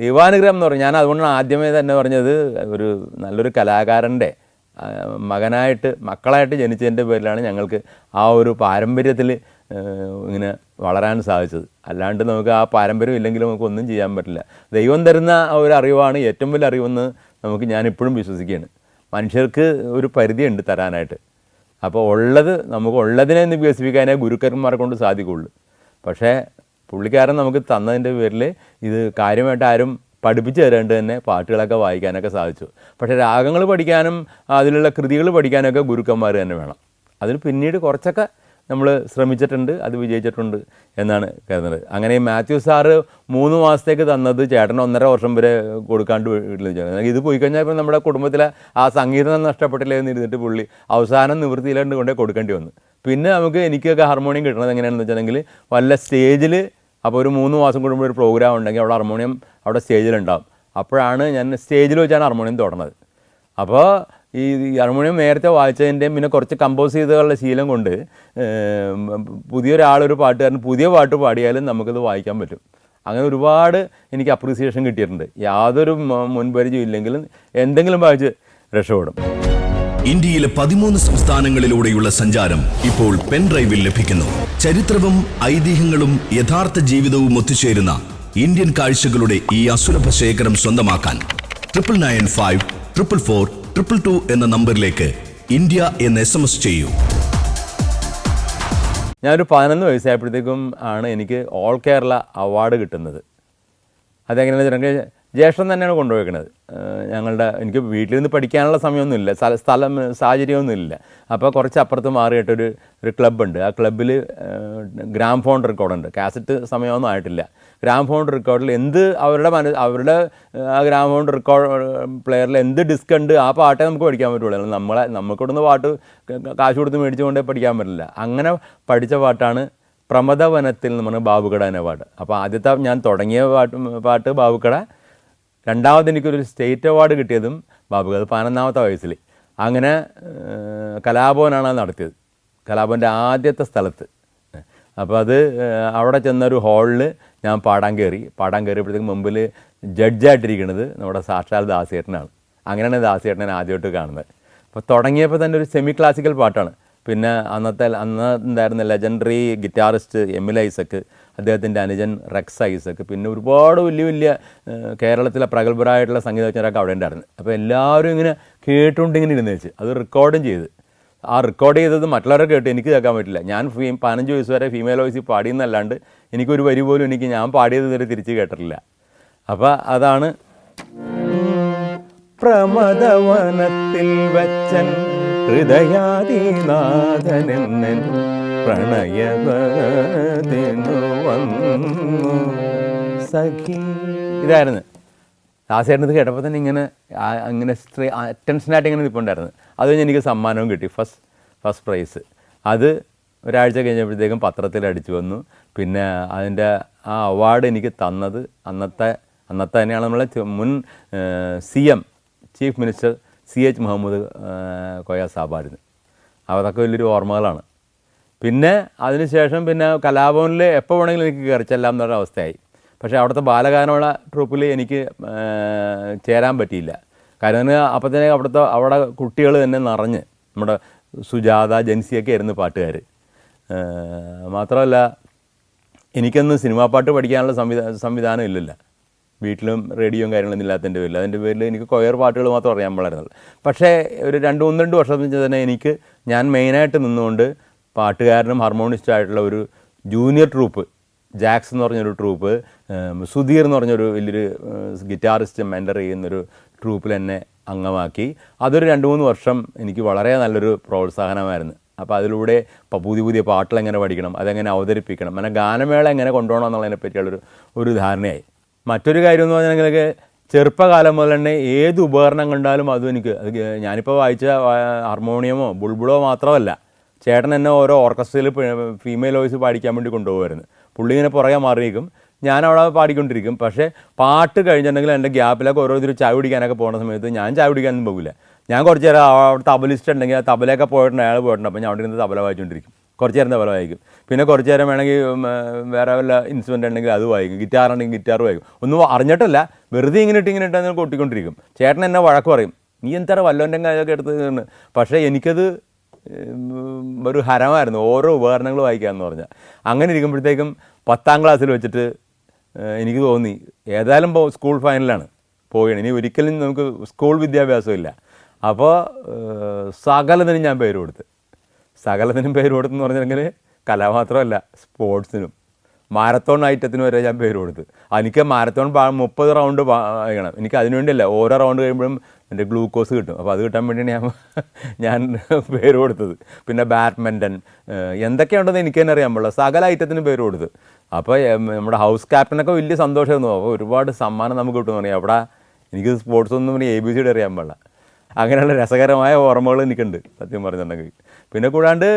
ദൈവാനുഗ്രഹം എന്ന് പറഞ്ഞാൽ ഞാൻ അതുകൊണ്ടാണ് ആദ്യമേ തന്നെ പറഞ്ഞത്, ഒരു നല്ലൊരു കലാകാരൻ്റെ മക്കളായിട്ട് ജനിച്ചതിൻ്റെ പേരിലാണ് ഞങ്ങൾക്ക് ആ ഒരു പാരമ്പര്യത്തിൽ ഇങ്ങനെ വളരാൻ സാധിച്ചത്. അല്ലാണ്ട് നമുക്ക് ആ പാരമ്പര്യം ഇല്ലെങ്കിലും നമുക്കൊന്നും ചെയ്യാൻ പറ്റില്ല. ദൈവം തരുന്ന ഒരു അറിവാണ് ഏറ്റവും വലിയ അറിവെന്ന് ഞാനിപ്പോഴും വിശ്വസിക്കുകയാണ്. മനുഷ്യർക്ക് ഒരു പരിധിയുണ്ട് തരാനായിട്ട്. അപ്പോൾ നമുക്ക് ഉള്ളതിനെ വികസിപ്പിക്കാനേ ഗുരുക്കന്മാരെ കൊണ്ട് സാധിക്കുള്ളൂ. പക്ഷേ പുള്ളിക്കാരൻ നമുക്ക് തന്നതിൻ്റെ പേരിൽ ഇത് കാര്യമായിട്ട് ആരും പഠിപ്പിച്ചു തരാണ്ട് തന്നെ പാട്ടുകളൊക്കെ വായിക്കാനൊക്കെ സാധിച്ചു. പക്ഷേ രാഗങ്ങൾ പഠിക്കാനും അതിലുള്ള കൃതികൾ പഠിക്കാനൊക്കെ ഗുരുക്കന്മാർ തന്നെ വേണം. അതിൽ പിന്നീട് കുറച്ചൊക്കെ നമ്മൾ ശ്രമിച്ചിട്ടുണ്ട്, അത് വിജയിച്ചിട്ടുണ്ട് എന്നാണ് കരുതുന്നത്. അങ്ങനെ ഈ മാത്യു സാറ് 3 മാസത്തേക്ക് തന്നത് ചേട്ടൻ 1.5 വർഷം വരെ കൊടുക്കാണ്ട് വീട്ടിൽ വെച്ചാൽ ഇത് പോയി കഴിഞ്ഞാൽ ഇപ്പോൾ നമ്മുടെ കുടുംബത്തിലെ ആ സംഗീതം നഷ്ടപ്പെട്ടില്ലേ എന്ന് ഇരുന്നിട്ട് പുള്ളി അവസാനം നിവൃത്തിയിലാണ്ട് കൊണ്ടേ കൊടുക്കേണ്ടി വന്നു. പിന്നെ എനിക്കൊക്കെ ഹാർമോണിയം കിട്ടണത് എങ്ങനെയാണെന്ന് വെച്ചിട്ടുണ്ടെങ്കിൽ വല്ല സ്റ്റേജിൽ, അപ്പോൾ ഒരു 3 മാസം കൂടുമ്പോൾ ഒരു പ്രോഗ്രാം ഉണ്ടെങ്കിൽ അവിടെ ഹാർമോണിയം അവിടെ സ്റ്റേജിലുണ്ടാവും. അപ്പോഴാണ് ഞാൻ സ്റ്റേജിൽ വെച്ചാണ് ഹാർമോണിയം തുടങ്ങുന്നത്. അപ്പോൾ ഈ ഹാർമോണിയം നേരത്തെ വായിച്ചതിൻ്റെയും പിന്നെ കുറച്ച് കമ്പോസ് ചെയ്തുള്ള ശീലം കൊണ്ട് പുതിയൊരാളൊരു പാട്ടുകാരൻ പുതിയ പാട്ട് പാടിയാലും നമുക്കത് വായിക്കാൻ പറ്റും. അങ്ങനെ ഒരുപാട് എനിക്ക് അപ്രീസിയേഷൻ കിട്ടിയിട്ടുണ്ട്. യാതൊരു മുൻപരിചയം ഇല്ലെങ്കിലും എന്തെങ്കിലും വായിച്ച് രക്ഷപ്പെടും. ഇന്ത്യയിലെ 13 സംസ്ഥാനങ്ങളിലൂടെയുള്ള സഞ്ചാരം ഇപ്പോൾ പെൻഡ്രൈവിൽ ലഭിക്കുന്നു. ചരിത്രവും ഐതിഹ്യങ്ങളും യഥാർത്ഥ ജീവിതവും ഒത്തുചേരുന്ന ഇന്ത്യൻ കാഴ്ചകളുടെ ഈ അസുലഭ ശേഖരം സ്വന്തമാക്കാൻ 9955444222 എന്ന നമ്പറിലേക്ക് ഇന്ത്യ എന്ന് SMS ചെയ്യൂ. ഞാനൊരു 11 വയസ്സായപ്പോഴത്തേക്കും ആണ് എനിക്ക് ഓൾ കേരള അവാർഡ് കിട്ടുന്നത്. അതെങ്ങനെയാണെന്ന് വെച്ചിട്ടുണ്ടെങ്കിൽ ജ്യേഷ്ഠൻ തന്നെയാണ് കൊണ്ടുപോയിരിക്കുന്നത്. എനിക്ക് വീട്ടിൽ നിന്ന് പഠിക്കാനുള്ള സമയമൊന്നുമില്ല, സാഹചര്യമൊന്നുമില്ല. അപ്പോൾ കുറച്ച് അപ്പുറത്ത് മാറിയിട്ടൊരു ക്ലബ്ബുണ്ട്. ആ ക്ലബ്ബിൽ ഗ്രാം ഫോൺ റെക്കോർഡുണ്ട്. കാസറ്റ് സമയമൊന്നും ആയിട്ടില്ല. ഗ്രാം ഫോൺ റെക്കോർഡിൽ അവരുടെ ആ ഗ്രാം ഫോൺ റെക്കോർഡ് പ്ലെയറിൽ എന്ത് ഡിസ്ക് ഉണ്ട് ആ പാട്ടേ നമുക്ക് പഠിക്കാൻ പറ്റുള്ളൂ. നമുക്കിവിടുന്ന് പാട്ട് കാശ് കൊടുത്ത് മേടിച്ചുകൊണ്ടേ പഠിക്കാൻ പറ്റില്ല. അങ്ങനെ പഠിച്ച പാട്ടാണ് പ്രമദവനത്തിൽ എന്ന് പറഞ്ഞ ബാബുക്കട എന്ന പാട്ട്. അപ്പോൾ ആദ്യത്തെ ഞാൻ തുടങ്ങിയ പാട്ട് ബാബുക്കട, രണ്ടാമത് എനിക്കൊരു സ്റ്റേറ്റ് അവാർഡ് കിട്ടിയതും ബാബുക്ക്, അത് 11ാമത്തെ വയസ്സിൽ. അങ്ങനെ കലാഭവനാണ് അത് നടത്തിയത്, കലാഭവൻ്റെ ആദ്യത്തെ സ്ഥലത്ത്. അപ്പോൾ അത് അവിടെ ചെന്നൊരു ഹാളിൽ ഞാൻ പാടാൻ കയറിയപ്പോഴത്തേക്കും മുമ്പിൽ ജഡ്ജായിട്ടിരിക്കുന്നത് നമ്മുടെ സാക്ഷാൽ ദാസേട്ടനാണ്. അങ്ങനെയാണ് ദാസേട്ടനെ ആദ്യമായിട്ട് കാണുന്നത്. അപ്പോൾ തുടങ്ങിയപ്പോൾ തന്നെ ഒരു സെമി ക്ലാസിക്കൽ പാട്ടാണ്. പിന്നെ അന്ന് ഉണ്ടായിരുന്ന ലെജൻഡറി ഗിറ്റാറിസ്റ്റ് എമിൽ ഐസക്ക്, അദ്ദേഹത്തിൻ്റെ അനുജൻ റെക്സ് ഐസക്ക്, പിന്നെ ഒരുപാട് വലിയ കേരളത്തിലെ പ്രഗത്ഭരായിട്ടുള്ള സംഗീതജ്ഞരൊക്കെ അവിടെ ഉണ്ടായിരുന്നു. അപ്പോൾ എല്ലാവരും ഇങ്ങനെ കേട്ടുകൊണ്ടിങ്ങനെ ഇരുന്ന് വെച്ച് അത് റെക്കോർഡും ചെയ്ത്, ആ റെക്കോർഡ് ചെയ്തത് മറ്റുള്ളവരെ കേട്ട് എനിക്ക് കേൾക്കാൻ പറ്റില്ല. ഞാൻ 15 വയസ്സ് വരെ ഫീമെയിൽ വോയിസിൽ പാടിയെന്നല്ലാണ്ട് എനിക്കൊരു വരി പോലും ഞാൻ പാടിയത് വരെ തിരിച്ച് കേട്ടിട്ടില്ല. അപ്പോൾ അതാണ് പ്രമദവനത്തിൽ വെച്ചൻ ഹൃദയാദിനാഥനെന്നൻ പ്രണയവതിനു വന്നു സഖി. ഇതായിരുന്നു ദാസേട്ടനത് കേട്ടപ്പോൾ തന്നെ ഇങ്ങനെ അറ്റൻഷനായിട്ട് ഇങ്ങനെ നിൽപ്പുണ്ടായിരുന്നു. അത് കഴിഞ്ഞ് എനിക്ക് സമ്മാനവും കിട്ടി, ഫസ്റ്റ് പ്രൈസ്. അത് ഒരാഴ്ച കഴിഞ്ഞപ്പോഴത്തേക്കും പത്രത്തിൽ അടിച്ചു വന്നു. പിന്നെ അതിൻ്റെ ആ അവാർഡ് എനിക്ക് തന്നത് അന്നത്തെ തന്നെയാണ് നമ്മളെ മുൻ CM chief minister CH Muhammad Koya സാബായിരുന്നു. അതൊക്കെ വലിയൊരു ഓർമ്മകളാണ്. പിന്നെ അതിനുശേഷം പിന്നെ കലാഭവനിൽ എപ്പോൾ വേണമെങ്കിലും എനിക്ക് കയറി ചെല്ലാം എന്നൊരു അവസ്ഥയായി. പക്ഷേ അവിടുത്തെ ബാലഗാനമുള്ള ട്രൂപ്പിൽ എനിക്ക് ചേരാൻ പറ്റിയില്ല. കാരണം അപ്പോഴത്തേക്ക് അവിടെ കുട്ടികൾ തന്നെ നിറഞ്ഞ്, നമ്മുടെ സുജാത, ജൻസിയൊക്കെ ആയിരുന്നു പാട്ടുകാർ. മാത്രമല്ല എനിക്കൊന്നും സിനിമാ പാട്ട് പഠിക്കാനുള്ള സംവിധാനം ഇല്ലല്ലോ, വീട്ടിലും റേഡിയോയും കാര്യങ്ങളൊന്നും ഇല്ലാത്തതിൻ്റെ പേരിൽ. അതിൻ്റെ പേരിൽ എനിക്ക് കൊയർ പാട്ടുകൾ മാത്രം അറിയാൻ പാടായിരുന്നുള്ളൂ. പക്ഷേ ഒരു 2 വർഷം വെച്ച് തന്നെ ഞാൻ മെയിനായിട്ട് നിന്നുകൊണ്ട് പാട്ടുകാരനും ഹാർമോണിസ്റ്റും ആയിട്ടുള്ള ഒരു ജൂനിയർ ട്രൂപ്പ്, ജാക്സ് എന്ന് പറഞ്ഞൊരു ട്രൂപ്പ്, സുധീർ എന്ന് പറഞ്ഞൊരു വലിയൊരു ഗിറ്റാറിസ്റ്റ് മെൻറ്റർ ചെയ്യുന്നൊരു ട്രൂപ്പിൽ എന്നെ അംഗമാക്കി. അതൊരു 2-3 വർഷം എനിക്ക് വളരെ നല്ലൊരു പ്രോത്സാഹനമായിരുന്നു. അപ്പോൾ അതിലൂടെ പുതിയ പാട്ടുകൾ എങ്ങനെ പഠിക്കണം, അതെങ്ങനെ അവതരിപ്പിക്കണം, അങ്ങനെ ഗാനമേള എങ്ങനെ കൊണ്ടുപോകണം എന്നുള്ളതിനെ പറ്റിയുള്ളൊരു ധാരണയായി. മറ്റൊരു കാര്യം എന്ന് പറഞ്ഞാൽ ചെറുപ്പകാലം മുതൽ തന്നെ ഏത് ഉപകരണം കണ്ടാലും അതും അത് ഞാനിപ്പോൾ വായിച്ച ഹാർമോണിയമോ ബുൾബുളോ മാത്രമല്ല, ചേട്ടൻ എന്നെ ഓരോ ഓർക്കസ്ട്രയിൽ ഫീമെയിൽ വോയിസ് പാടിക്കാൻ വേണ്ടി കൊണ്ടുപോകുമായിരുന്നു. പുള്ളി ഇങ്ങനെ പുറകെ മാറിയിരിക്കും, ഞാൻ അവിടെ പാടിക്കൊണ്ടിരിക്കും. പക്ഷേ പാട്ട് കഴിഞ്ഞിട്ടുണ്ടെങ്കിൽ എൻ്റെ ഗ്യാപ്പിലൊക്കെ ഓരോരുത്തർ ചായ കുടിക്കാനൊക്കെ പോകുന്ന സമയത്ത് ഞാൻ ചായ കുടിക്കാനൊന്നും പോകില്ല. ഞാൻ കുറച്ച് നേരം അവിടെ തബലിസ്റ്റ് ഉണ്ടെങ്കിൽ ആ തബലയൊക്കെ പോയിട്ടുണ്ട്, അയാൾ പോയിട്ടുണ്ട്. അപ്പോൾ ഞാൻ അവിടെ ഇരുന്ന് തബല വായിച്ചുകൊണ്ടിരിക്കും, കുറച്ച് നേരം തബല വായിക്കും. പിന്നെ കുറച്ച് നേരം വേണമെങ്കിൽ വേറെ വല്ല ഇൻസ്ട്രുമെൻ്റ് ഉണ്ടെങ്കിൽ അത് വായിക്കും, ഗിറ്റാർ ഉണ്ടെങ്കിൽ ഗിറ്റാർ വായിക്കും. ഒന്നും അറിഞ്ഞിട്ടല്ല, വെറുതെ ഇങ്ങനെ ഇട്ട് കൊട്ടിക്കൊണ്ടിരിക്കും. ചേട്ടൻ എന്നെ വഴക്ക് പറയും, നീ എന്താ വല്ലോൻ്റെ കാര്യമൊക്കെ എടുത്ത്. പക്ഷേ എനിക്കത് ഒരു ഹരമായിരുന്നു, ഓരോ ഉപകരണങ്ങൾ വായിക്കാമെന്ന് പറഞ്ഞാൽ. അങ്ങനെ ഇരിക്കുമ്പോഴത്തേക്കും 10ാം ക്ലാസ്സിൽ വെച്ചിട്ട് എനിക്ക് തോന്നി ഏതായാലും സ്കൂൾ ഫൈനലാണ് പോവുകയാണ്, ഇനി ഒരിക്കലും നമുക്ക് സ്കൂൾ വിദ്യാഭ്യാസമില്ല. അപ്പോൾ സകലത്തിനും ഞാൻ പേര് കൊടുത്ത്. സകലത്തിനും പേര് കൊടുത്തെന്ന് പറഞ്ഞിട്ടുണ്ടെങ്കിൽ കല മാത്രമല്ല, സ്പോർട്സിനും മാരത്തോൺ ഐറ്റത്തിന് വരെ ഞാൻ പേര് കൊടുത്ത്. എനിക്ക് മാരത്തോൺ 30 റൗണ്ട് കഴിയണം. എനിക്ക് അതിനുവേണ്ടിയല്ല, ഓരോ റൗണ്ട് കഴിയുമ്പോഴും എൻ്റെ ഗ്ലൂക്കോസ് കിട്ടും. അപ്പോൾ അത് കിട്ടാൻ വേണ്ടിയാണ് ഞാൻ പേര് കൊടുത്തത്. പിന്നെ ബാഡ്മിൻ്റൺ എന്തൊക്കെയുണ്ടെന്ന് എനിക്ക് തന്നെ അറിയാൻ പാടില്ല, സകല ഐറ്റത്തിനും പേര് കൊടുത്ത്. അപ്പോൾ നമ്മുടെ ഹൗസ് ക്യാപ്റ്റനൊക്കെ വലിയ സന്തോഷമായിരുന്നു. അപ്പോൾ ഒരുപാട് സമ്മാനം നമുക്ക് കിട്ടുമെന്ന് പറയാം. അവിടെ എനിക്ക് സ്പോർട്സ് ഒന്നും ABCD അറിയാൻ പാടില്ല. അങ്ങനെയുള്ള രസകരമായ ഓർമ്മകൾ എനിക്കുണ്ട് സത്യം പറഞ്ഞിട്ടുണ്ടെങ്കിൽ. പിന്നെ കൂടാണ്ട്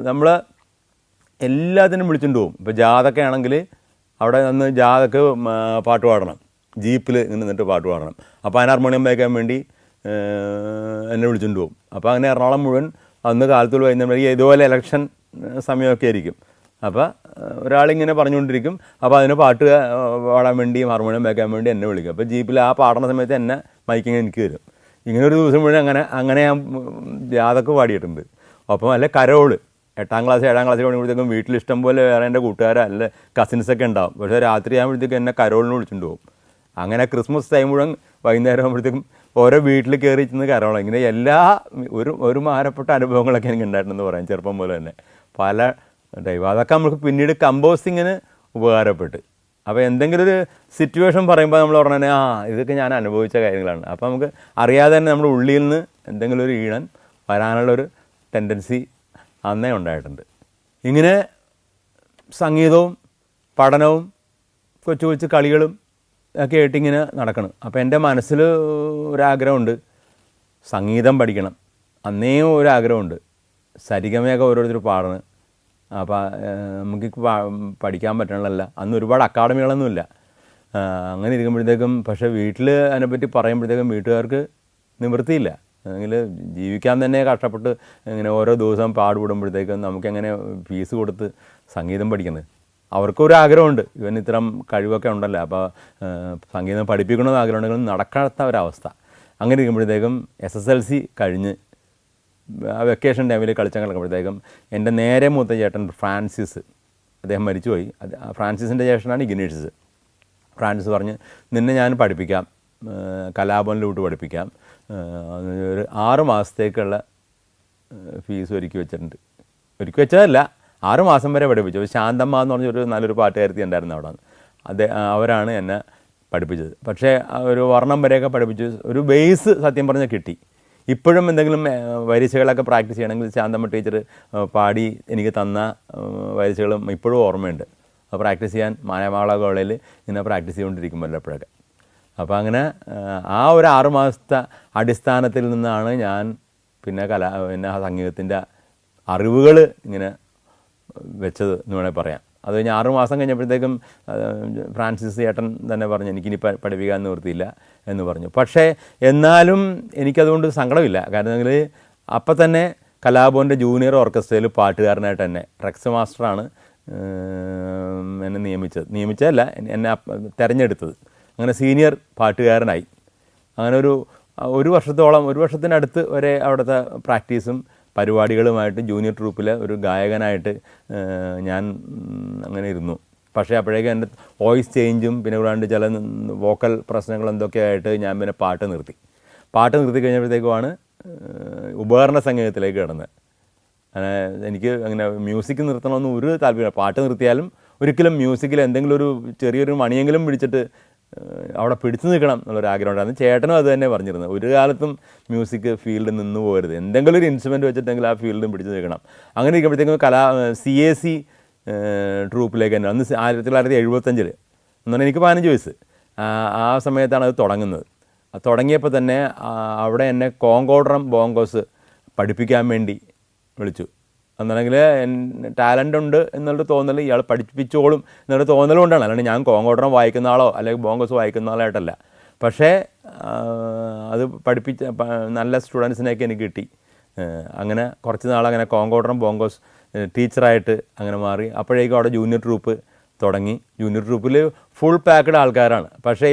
നമ്മൾ എല്ലാത്തിനും വിളിച്ചുകൊണ്ട് പോകും. ഇപ്പോൾ ജാഥൊക്കെ ആണെങ്കിൽ അവിടെ നിന്ന് ജാഥക്ക് പാട്ട് പാടണം, ജീപ്പിൽ നിന്നിട്ട് പാട്ട് പാടണം. അപ്പോൾ അതിന് ഹാർമോണിയം വായിക്കാൻ വേണ്ടി എന്നെ വിളിച്ചുകൊണ്ട് പോകും. അപ്പോൾ അങ്ങനെ എറണാകുളം മുഴുവൻ അന്ന് കാലത്തുള്ള വൈകുന്നേരം ഇതുപോലെ ഇലക്ഷൻ സമയമൊക്കെ ആയിരിക്കും. അപ്പോൾ ഒരാളിങ്ങനെ പറഞ്ഞുകൊണ്ടിരിക്കും. അപ്പോൾ അതിന് പാട്ട് പാടാൻ വേണ്ടിയും ഹാർമോണിയം വായിക്കാൻ വേണ്ടി എന്നെ വിളിക്കും. അപ്പോൾ ജീപ്പിൽ ആ പാടുന്ന സമയത്ത് എന്നെ മൈക്കിങ്ങനെ എനിക്ക് തരും. ഇങ്ങനെ ഒരു ദിവസം മുഴുവൻ അങ്ങനെ ഞാൻ ജാഥക്ക് പാടിയിട്ടുണ്ട്. ഒപ്പം അല്ലെ കരോള് 8ാം ക്ലാസ് 7ാം ക്ലാസ്സിൽ പഠിക്കുമ്പോഴത്തേക്കും വീട്ടിലിഷ്ടം പോലെ വേറെ എൻ്റെ കൂട്ടുകാരോ അല്ല കസിൻസൊക്കെ ഉണ്ടാവും. പക്ഷേ രാത്രി ആകുമ്പോഴത്തേക്കും എന്നെ കരോളിന് വിളിച്ചുകൊണ്ട് പോകും. അങ്ങനെ ക്രിസ്മസ് ടൈം മുഴുവൻ വൈകുന്നേരം ആകുമ്പോഴത്തേക്കും ഓരോ വീട്ടിൽ കയറി ചെന്ന് കരോളം. ഇങ്ങനെ ഒരു മാരപ്പെട്ട അനുഭവങ്ങളൊക്കെ എനിക്ക് ഉണ്ടായിട്ടുണ്ടെന്ന് പറയാം ചെറുപ്പം പോലെ തന്നെ പല ടൈപ്പ്. അതൊക്കെ നമുക്ക് പിന്നീട് കമ്പോസിങ്ങിന് ഉപകാരപ്പെട്ട്. അപ്പോൾ എന്തെങ്കിലും ഒരു സിറ്റുവേഷൻ പറയുമ്പോൾ നമ്മൾ പറഞ്ഞാൽ ഇതൊക്കെ ഞാൻ അനുഭവിച്ച കാര്യങ്ങളാണ്. അപ്പോൾ നമുക്ക് അറിയാതെ തന്നെ നമ്മുടെ ഉള്ളിൽ നിന്ന് എന്തെങ്കിലും ഒരു ഈണൻ വരാനുള്ളൊരു ടെൻഡൻസി അന്നേ ഉണ്ടായിട്ടുണ്ട്. ഇങ്ങനെ സംഗീതവും പഠനവും കൊച്ചു കൊച്ചു കളികളും ഒക്കെ ആയിട്ടിങ്ങനെ നടക്കണം. അപ്പോൾ എൻ്റെ മനസ്സിൽ ഒരാഗ്രഹമുണ്ട്, സംഗീതം പഠിക്കണം. അന്നേ ഒരാഗ്രഹമുണ്ട്, സരിഗമയൊക്കെ ഓരോരുത്തർ പാടണം. അപ്പോൾ നമുക്ക് പഠിക്കാൻ പറ്റണമല്ല. അന്ന് ഒരുപാട് അക്കാഡമികളൊന്നുമില്ല. അങ്ങനെ ഇരിക്കുമ്പോഴത്തേക്കും പക്ഷേ വീട്ടിൽ അതിനെപ്പറ്റി പറയുമ്പോഴത്തേക്കും വീട്ടുകാർക്ക് നിവൃത്തിയില്ല. അല്ലെങ്കിൽ ജീവിക്കാൻ തന്നെ കഷ്ടപ്പെട്ട് ഇങ്ങനെ ഓരോ ദിവസം പാടുപെടുമ്പോഴത്തേക്കും നമുക്കെങ്ങനെ ഫീസ് കൊടുത്ത് സംഗീതം പഠിക്കുന്നത്? അവർക്കൊരു ആഗ്രഹമുണ്ട്, ഇവൻ ഇത്തരം കഴിവൊക്കെ ഉണ്ടല്ലോ, അപ്പോൾ സംഗീതം പഠിപ്പിക്കണമെന്ന് ആഗ്രഹമുണ്ടെങ്കിലും നടക്കാത്ത ഒരവസ്ഥ. അങ്ങനെ ഇരിക്കുമ്പോഴത്തേക്കും SSLC കഴിഞ്ഞ് വെക്കേഷൻ ടൈമിൽ കളിച്ചാൽ കിടക്കുമ്പോഴത്തേക്കും എൻ്റെ നേരെ മൂത്ത ചേട്ടൻ ഫ്രാൻസിസ്, അദ്ദേഹം മരിച്ചുപോയി. ഫ്രാൻസിസിൻ്റെ ചേട്ടനാണ് ഇഗ്നേഷ്യസ്. ഫ്രാൻസിസ് പറഞ്ഞ്, നിന്നെ ഞാൻ പഠിപ്പിക്കാം, കലാഭവനിലോട്ട് പഠിപ്പിക്കാം, ഒരു 6 മാസത്തേക്കുള്ള ഫീസ് ഒരുക്കി വെച്ചിട്ടുണ്ട്. ഒരുക്കി വെച്ചതല്ല, 6 മാസം വരെ പഠിപ്പിച്ചു. ശാന്തമ്മ എന്ന് പറഞ്ഞൊരു നല്ലൊരു പാട്ടുകാരത്തി ഉണ്ടായിരുന്നു അവിടെ. അവരാണ് എന്നെ പഠിപ്പിച്ചത്. പക്ഷേ ഒരു വർണ്ണം വരെയൊക്കെ പഠിപ്പിച്ച് ഒരു ബേസ് സത്യം പറഞ്ഞാൽ കിട്ടി. ഇപ്പോഴും എന്തെങ്കിലും വരിശകളൊക്കെ പ്രാക്ടീസ് ചെയ്യണമെങ്കിൽ ശാന്തമ്മ ടീച്ചർ പാടി എനിക്ക് തന്ന വരിശകളും ഇപ്പോഴും ഓർമ്മയുണ്ട്. പ്രാക്ടീസ് ചെയ്യാൻ മാനമാള കോളേജിൽ ഇങ്ങനെ പ്രാക്ടീസ് ചെയ്തുകൊണ്ടിരിക്കും വല്ലപ്പോഴൊക്കെ. അപ്പോൾ അങ്ങനെ ആ ഒരു 6 മാസത്തെ അടിസ്ഥാനത്തിൽ നിന്നാണ് ഞാൻ പിന്നെ സംഗീതത്തിൻ്റെ അറിവുകൾ ഇങ്ങനെ വെച്ചത് എന്ന് വേണമെങ്കിൽ പറയാം. അത് കഴിഞ്ഞ് 6 മാസം കഴിഞ്ഞപ്പോഴത്തേക്കും ഫ്രാൻസിസ് ചേട്ടൻ തന്നെ പറഞ്ഞു, എനിക്കിനി പഠിപ്പിക്കാൻ നിവൃത്തിയില്ല എന്ന് പറഞ്ഞു. പക്ഷേ എന്നാലും എനിക്കതുകൊണ്ട് സങ്കടമില്ല. കാരണം അപ്പം തന്നെ കലാഭവൻ്റെ ജൂനിയർ ഓർക്കസ്ട്രയിൽ പാട്ടുകാരനായിട്ട് തന്നെ റെക്സ് മാസ്റ്ററാണ് എന്നെ നിയമിച്ചതല്ല, എന്നെ തിരഞ്ഞെടുത്തത്. അങ്ങനെ സീനിയർ പാട്ടുകാരനായി. അങ്ങനെ ഒരു വർഷത്തിനടുത്ത് വരെ അവിടുത്തെ പ്രാക്ടീസും പരിപാടികളുമായിട്ട് ജൂനിയർ ട്രൂപ്പിലെ ഒരു ഗായകനായിട്ട് ഞാൻ അങ്ങനെ ഇരുന്നു. പക്ഷേ അപ്പോഴേക്കും എൻ്റെ വോയിസ് ചേഞ്ചും പിന്നെ കൂടാണ്ട് ചില വോക്കൽ പ്രശ്നങ്ങൾ എന്തൊക്കെയായിട്ട് ഞാൻ പിന്നെ പാട്ട് നിർത്തി കഴിഞ്ഞപ്പോഴത്തേക്കുമാണ് ഉപകരണ സംഗീതത്തിലേക്ക് കിടന്നത്. എനിക്ക് അങ്ങനെ മ്യൂസിക് നിർത്തണമെന്ന് ഒരു താല്പര്യമില്ല. പാട്ട് നിർത്തിയാലും ഒരിക്കലും മ്യൂസിക്കിൽ എന്തെങ്കിലും ഒരു ചെറിയൊരു മണിയെങ്കിലും പിടിച്ചിട്ട് അവിടെ പിടിച്ചു നിൽക്കണം എന്നുള്ളൊരാഗ്രഹം ഉണ്ടായിരുന്നു. ചേട്ടനും അത് തന്നെ പറഞ്ഞിരുന്നത്, ഒരു കാലത്തും മ്യൂസിക് ഫീൽഡിൽ നിന്ന് പോകരുത്, എന്തെങ്കിലും ഒരു ഇൻസ്ട്രുമെൻറ്റ് വെച്ചിട്ടെങ്കിൽ ആ ഫീൽഡും പിടിച്ചു നിൽക്കണം. അങ്ങനെ ഇരിക്കുമ്പോഴത്തേക്കും CAC ട്രൂപ്പിലേക്ക് തന്നെ അന്ന് 1975 എന്ന് പറഞ്ഞാൽ എനിക്ക് 15 വയസ്സ്. ആ സമയത്താണ് അത് തുടങ്ങുന്നത്. തുടങ്ങിയപ്പോൾ തന്നെ അവിടെ എന്നെ കോങ്കോഡ്രം ബോങ്കോസ് പഠിപ്പിക്കാൻ വേണ്ടി വിളിച്ചു. എന്നുണ്ടെങ്കിൽ ടാലൻ്റ് ഉണ്ട് എന്നുള്ള തോന്നൽ, ഇയാൾ പഠിപ്പിച്ചോളും എന്നുള്ള തോന്നൽ കൊണ്ടാണ്. അല്ലാണ്ട് ഞാൻ കോങ്കോഡ്രം വായിക്കുന്ന ആളോ അല്ലെങ്കിൽ ബോങ്കോസ് വായിക്കുന്ന ആളായിട്ടല്ല. പക്ഷേ അത് പഠിപ്പിച്ച നല്ല സ്റ്റുഡൻസിനെയൊക്കെ എനിക്ക് കിട്ടി. അങ്ങനെ കുറച്ച് നാളങ്ങനെ കോങ്കോഡ്രം ബോങ്കോസ് ടീച്ചറായിട്ട് അങ്ങനെ മാറി. അപ്പോഴേക്കും അവിടെ ജൂനിയർ ട്രൂപ്പ് തുടങ്ങി. ജൂനിയർ ട്രൂപ്പിൽ ഫുൾ പാക്ക്ഡ് ആൾക്കാരാണ്. പക്ഷേ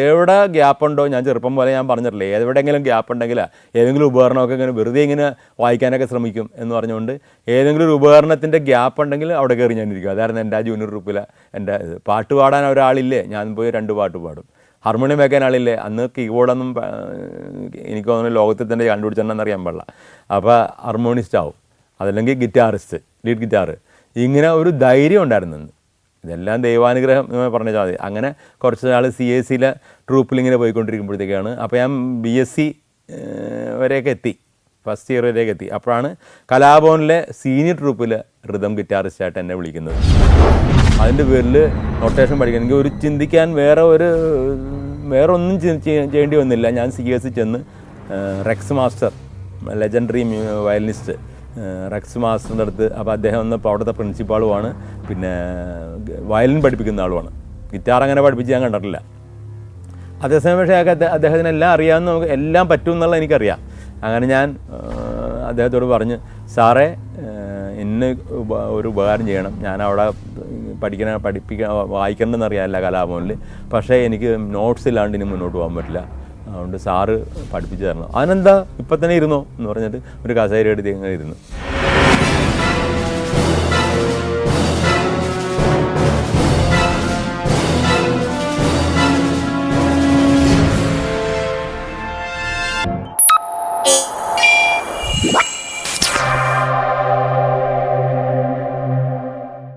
എവിടെ ഗ്യാപ്പുണ്ടോ, ഞാൻ ചെറുപ്പം പോലെ ഞാൻ പറഞ്ഞിട്ടില്ലേ, എവിടെയെങ്കിലും ഗ്യാപ്പ് ഉണ്ടെങ്കിൽ ഏതെങ്കിലും ഉപകരണമൊക്കെ ഇങ്ങനെ വെറുതെ ഇങ്ങനെ വായിക്കാനൊക്കെ ശ്രമിക്കും എന്ന് പറഞ്ഞുകൊണ്ട് ഏതെങ്കിലും ഒരു ഉപകരണത്തിൻ്റെ ഗ്യാപ്പ് ഉണ്ടെങ്കിൽ അവിടെ കയറി ഞാനിരിക്കും. അതായിരുന്നു എൻ്റെ ആ ജൂനിയർ ട്രൂപ്പിലെ എൻ്റെ പാട്ട് പാടാൻ ഒരാളില്ലേ, ഞാൻ പോയി 2 പാട്ട് പാടും. ഹാർമോണിയം വെക്കാൻ ആളില്ലേ, അന്ന് കീബോർഡൊന്നും എനിക്ക് തോന്നുന്നു ലോകത്തിൽ തന്നെ കണ്ടുപിടിച്ചിട്ടുണ്ടെന്ന് അറിയാൻ പാടില്ല. അപ്പോൾ ഹാർമോണിസ്റ്റ് ആവും, അതല്ലെങ്കിൽ ഗിറ്റാറിസ്റ്റ്, ലീഡ് ഗിറ്റാർ. ഇങ്ങനെ ഒരു ധൈര്യം ഉണ്ടായിരുന്നു. ഇതെല്ലാം ദൈവാനുഗ്രഹം എന്ന് പറഞ്ഞാൽ മതി. അങ്ങനെ കുറച്ച് നാൾ CACയിലെ ട്രൂപ്പിൽ ഇങ്ങനെ പോയിക്കൊണ്ടിരിക്കുമ്പോഴത്തേക്കാണ് അപ്പോൾ ഞാൻ BSc വരെയൊക്കെ എത്തി, ഫസ്റ്റ് ഇയർ വരെയൊക്കെ എത്തി. അപ്പോഴാണ് കലാഭവനിലെ സീനിയർ ട്രൂപ്പിൽ റിതം ഗിറ്റാറിസ്റ്റായിട്ട് എന്നെ വിളിക്കുന്നത്. അതിൻ്റെ പേരിൽ നൊട്ടേഷൻ പഠിക്കാൻ എനിക്ക് ഒരു ചിന്തിക്കാൻ വേറെ ഒന്നും ചെയ്യേണ്ടി വന്നില്ല. ഞാൻ CAC ചെന്ന് Rex master, legendary violinist Rex മാസ്റ്ററിൻ്റെ അടുത്ത്, അപ്പോൾ അദ്ദേഹം വന്നപ്പോൾ അവിടുത്തെ പ്രിൻസിപ്പാളുമാണ്, പിന്നെ വയലിൻ പഠിപ്പിക്കുന്ന ആളുമാണ്. ഗിറ്റാർ അങ്ങനെ പഠിപ്പിച്ച് ഞാൻ കണ്ടിട്ടില്ല. അതേസമയം പക്ഷേ അദ്ദേഹത്തിനെല്ലാം അറിയാമെന്ന്, നമുക്ക് എല്ലാം പറ്റും എന്നുള്ള എനിക്കറിയാം. അങ്ങനെ ഞാൻ അദ്ദേഹത്തോട് പറഞ്ഞു, സാറേ ഇന്ന് ഒരു ഉപകാരം ചെയ്യണം, ഞാൻ അവിടെ വായിക്കണമെന്ന് അറിയാമല്ല കലാഭവനിൽ, പക്ഷേ എനിക്ക് നോട്ട്സ് ഇല്ലാണ്ട് ഇനി മുന്നോട്ട് പോകാൻ പറ്റില്ല, അതുകൊണ്ട് സാറ് പഠിപ്പിച്ച് തരണം. അതിനെന്താ ഇപ്പം തന്നെ ഇരുന്നോ എന്ന് പറഞ്ഞിട്ട് ഒരു കസേര എടുത്ത് ഇങ്ങനെ ഇരുന്നു.